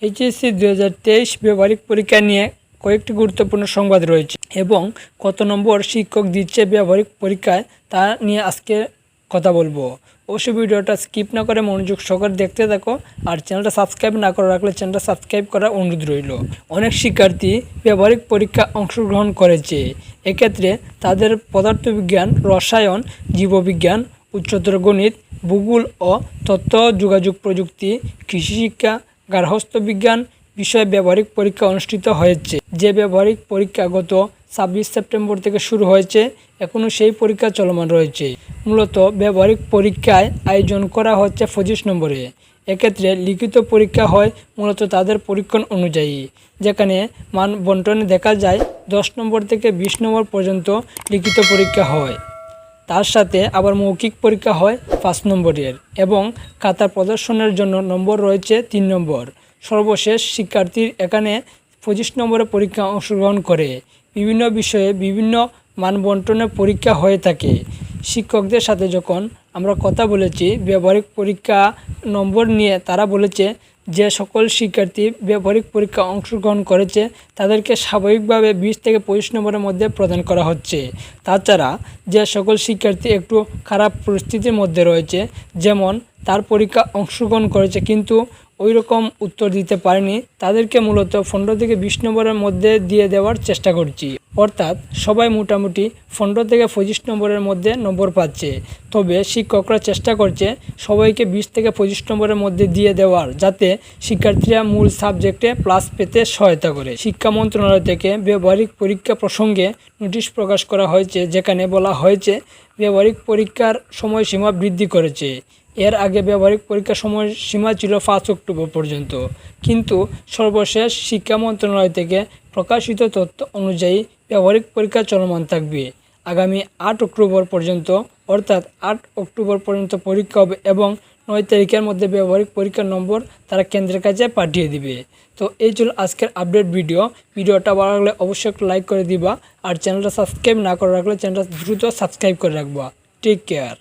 HSC 2023 ব্যবহারিক পরীক্ষা নিয়ে কয়েকটি গুরুত্বপূর্ণ সংবাদ রয়েছে এবং কত নম্বর শিক্ষক দিচ্ছে ব্যবহারিক পরীক্ষায় তা নিয়ে আজকে কথা বলবো। অবশ্যই ভিডিওটা স্কিপ না করে মনোযোগ সহকারে দেখতে থাকো, আর চ্যানেলটা সাবস্ক্রাইব না করে রাখলে চ্যানেলটা সাবস্ক্রাইব করার অনুরোধ রইল। অনেক শিক্ষার্থী ব্যবহারিক পরীক্ষা অংশগ্রহণ করেছে। এক্ষেত্রে তাদের পদার্থবিজ্ঞান, রসায়ন, জীববিজ্ঞান, উচ্চতর গণিত, ভূগোল ও তথ্য যোগাযোগ প্রযুক্তি, কৃষি শিক্ষা, গার্হস্থ্য বিজ্ঞান বিষয়ে ব্যবহারিক পরীক্ষা অনুষ্ঠিত হয়েছে। যে ব্যবহারিক পরীক্ষা গত 26 সেপ্টেম্বর থেকে শুরু হয়েছে, এখনও সেই পরীক্ষা চলমান রয়েছে। মূলত ব্যবহারিক পরীক্ষায় আয়োজন করা হচ্ছে 25 নম্বরে। এক্ষেত্রে লিখিত পরীক্ষা হয় মূলত তাদের পরীক্ষণ অনুযায়ী, যেখানে মান বন্টনে দেখা যায় 10 নম্বর থেকে 20 নম্বর পর্যন্ত লিখিত পরীক্ষা হয়। তার সাথে আবার মৌখিক পরীক্ষা হয় 5 নম্বরের এবং খাতা প্রদর্শনের জন্য নম্বর রয়েছে 3 নম্বর। সর্বশেষ শিক্ষার্থীর এখানে 25 নম্বরের পরীক্ষা অংশগ্রহণ করে। বিভিন্ন বিষয়ে বিভিন্ন মান বন্টনের পরীক্ষা হয়ে থাকে। শিক্ষকদের সাথে যখন আমরা কথা বলেছি ব্যবহারিক পরীক্ষা নম্বর নিয়ে, তারা বলেছে যে সকল শিক্ষার্থী ব্যবহারিক পরীক্ষা অংশগ্রহণ করেছে তাদেরকে স্বাভাবিকভাবে 20 থেকে 25 নম্বরের মধ্যে প্রদান করা হচ্ছে। তাছাড়া যে সকল শিক্ষার্থী একটু খারাপ পরিস্থিতির মধ্যে রয়েছে, যেমন তার পরীক্ষা অংশগ্রহণ করেছে কিন্তু ওই রকম উত্তর দিতে পারেনি, তাদেরকে মূলত 15 থেকে 20 নম্বরের মধ্যে দিয়ে দেওয়ার চেষ্টা করছি। অর্থাৎ সবাই মোটামুটি 15 থেকে 25 নম্বরের মধ্যে নম্বর পাচ্ছে। তবে শিক্ষকরা চেষ্টা করছে সবাইকে 20 থেকে 25 নম্বরের মধ্যে দিয়ে দেওয়ার, যাতে শিক্ষার্থীরা মূল সাবজেক্টে প্লাস পেতে সহায়তা করে। শিক্ষা মন্ত্রণালয় থেকে ব্যবহারিক পরীক্ষা প্রসঙ্গে নোটিশ প্রকাশ করা হয়েছে, যেখানে বলা হয়েছে ব্যবহারিক পরীক্ষার সময়সীমা বৃদ্ধি করেছে। এর আগে ব্যবহারিক পরীক্ষার সময়সীমা ছিল 5 অক্টোবর পর্যন্ত, কিন্তু সর্বশেষ শিক্ষা মন্ত্রণালয় থেকে প্রকাশিত তথ্য অনুযায়ী ব্যবহারিক পরীক্ষা চলমান থাকবে আগামী 8 অক্টোবর পর্যন্ত। অর্থাৎ 8 অক্টোবর পর্যন্ত পরীক্ষা হবে এবং 9 তারিখের মধ্যে ব্যবহারিক পরীক্ষার নম্বর তারা কেন্দ্রের কাছে পাঠিয়ে দিবে। তো এই ছিল আজকের আপডেট ভিডিওটা ভালো লাগলে অবশ্যই একটা লাইক করে দিবা, আর চ্যানেলটা সাবস্ক্রাইব না করে রাখলে চ্যানেলটা দ্রুত সাবস্ক্রাইব করে রাখবা। Take care.